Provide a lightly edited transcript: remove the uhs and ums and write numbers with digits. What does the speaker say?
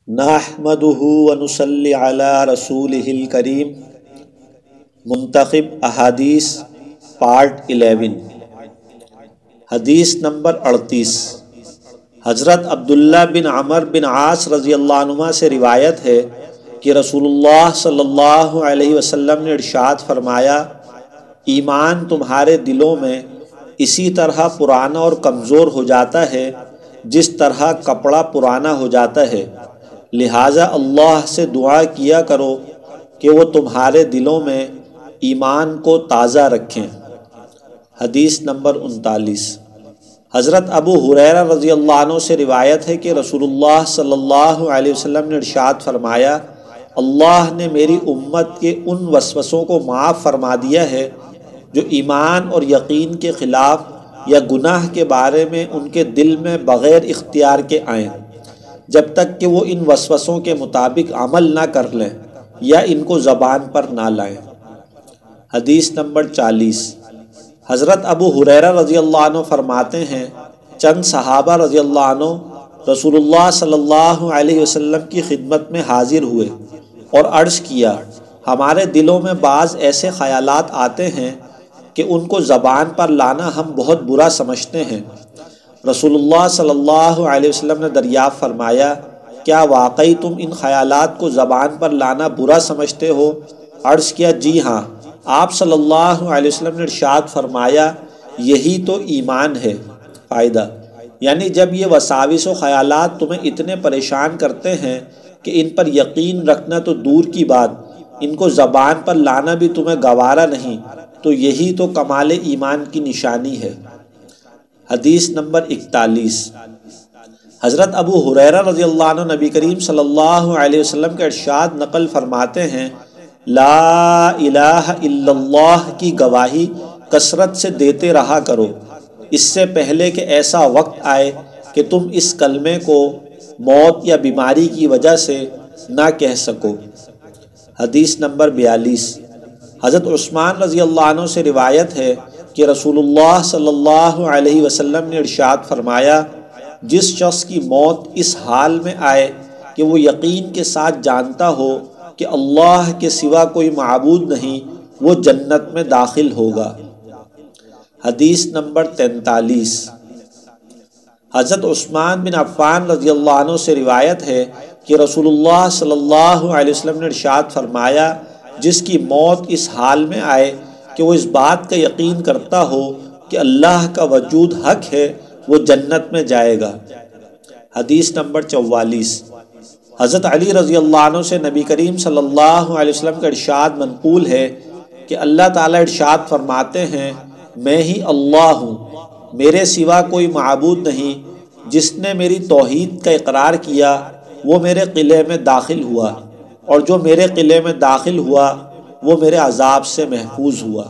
نحمدہ ونصلی علی رسولہ الکریم۔ منتخب احادیث پارٹ 11، حدیث نمبر 38۔ حضرت عبداللہ بن عمر بن عاص رضی اللہ عنہما سے روایت ہے کہ رسول اللہ صلی اللہ علیہ وسلم نے ارشاد فرمایا، ایمان تمہارے دلوں میں اسی طرح پرانا اور کمزور ہو جاتا ہے جس طرح کپڑا پرانا ہو جاتا ہے، لہٰذا اللہ سے دعا کیا کرو کہ وہ تمہارے دلوں میں ایمان کو تازہ رکھیں۔ حدیث نمبر 39۔ حضرت ابو ہریرہ رضی اللہ عنہ سے روایت ہے کہ رسول اللہ صلی اللہ علیہ وسلم نے ارشاد فرمایا، اللہ نے میری امت کے ان وسوسوں کو معاف فرما دیا ہے جو ایمان اور یقین کے خلاف یا گناہ کے بارے میں ان کے دل میں بغیر اختیار کے آئیں، جب تک کہ وہ ان وسوسوں کے مطابق عمل نہ کر لیں یا ان کو زبان پر نہ لائیں۔ حدیث نمبر 40۔ حضرت ابو ہریرہ رضی اللہ عنہ فرماتے ہیں، چند صحابہ رضی اللہ عنہ رسول اللہ صلی اللہ علیہ وسلم کی خدمت میں حاضر ہوئے اور عرض کیا، ہمارے دلوں میں بعض ایسے خیالات آتے ہیں کہ ان کو زبان پر لانا ہم بہت برا سمجھتے ہیں۔ رسول اللہ صلی اللہ علیہ وسلم نے دریافت فرمایا، کیا واقعی تم ان خیالات کو زبان پر لانا برا سمجھتے ہو؟ عرض کیا، جی ہاں۔ آپ صلی اللہ علیہ وسلم نے ارشاد فرمایا، یہی تو ایمان ہے۔ فائدہ، یعنی جب یہ وساوس و خیالات تمہیں اتنے پریشان کرتے ہیں کہ ان پر یقین رکھنا تو دور کی بات، ان کو زبان پر لانا بھی تمہیں گوارا نہیں، تو یہی تو کمال ایمان کی نشانی ہے۔ حدیث نمبر 41۔ حضرت ابو ہریرہ رضی اللہ عنہ نبی کریم صلی اللہ علیہ وسلم کا ارشاد نقل فرماتے ہیں، لا الہ الا اللہ کی گواہی کثرت سے دیتے رہا کرو، اس سے پہلے کہ ایسا وقت آئے کہ تم اس کلمے کو موت یا بیماری کی وجہ سے نہ کہہ سکو۔ حدیث نمبر 42۔ حضرت عثمان رضی اللہ عنہ سے روایت ہے کہ رسول اللہ صلی اللہ علیہ وسلم نے ارشاد فرمایا، جس شخص کی موت اس حال میں آئے کہ وہ یقین کے ساتھ جانتا ہو کہ اللہ کے سوا کوئی معبود نہیں، وہ جنت میں داخل ہوگا۔ حدیث نمبر 43۔ حضرت عثمان بن عفان رضی اللہ عنہ سے روایت ہے کہ رسول اللہ صلی اللہ علیہ وسلم نے ارشاد فرمایا، جس کی موت اس حال میں آئے کہ وہ اس بات کا یقین کرتا ہو کہ اللہ کا وجود حق ہے، وہ جنت میں جائے گا۔ حدیث نمبر 44۔ حضرت علی رضی اللہ عنہ سے نبی کریم صلی اللہ علیہ وسلم کا ارشاد منقول ہے کہ اللہ تعالیٰ ارشاد فرماتے ہیں، میں ہی اللہ ہوں، میرے سوا کوئی معبود نہیں، جس نے میری توحید کا اقرار کیا وہ میرے قلعے میں داخل ہوا، اور جو میرے قلعے میں داخل ہوا وہ میرے عذاب سے محفوظ ہوا۔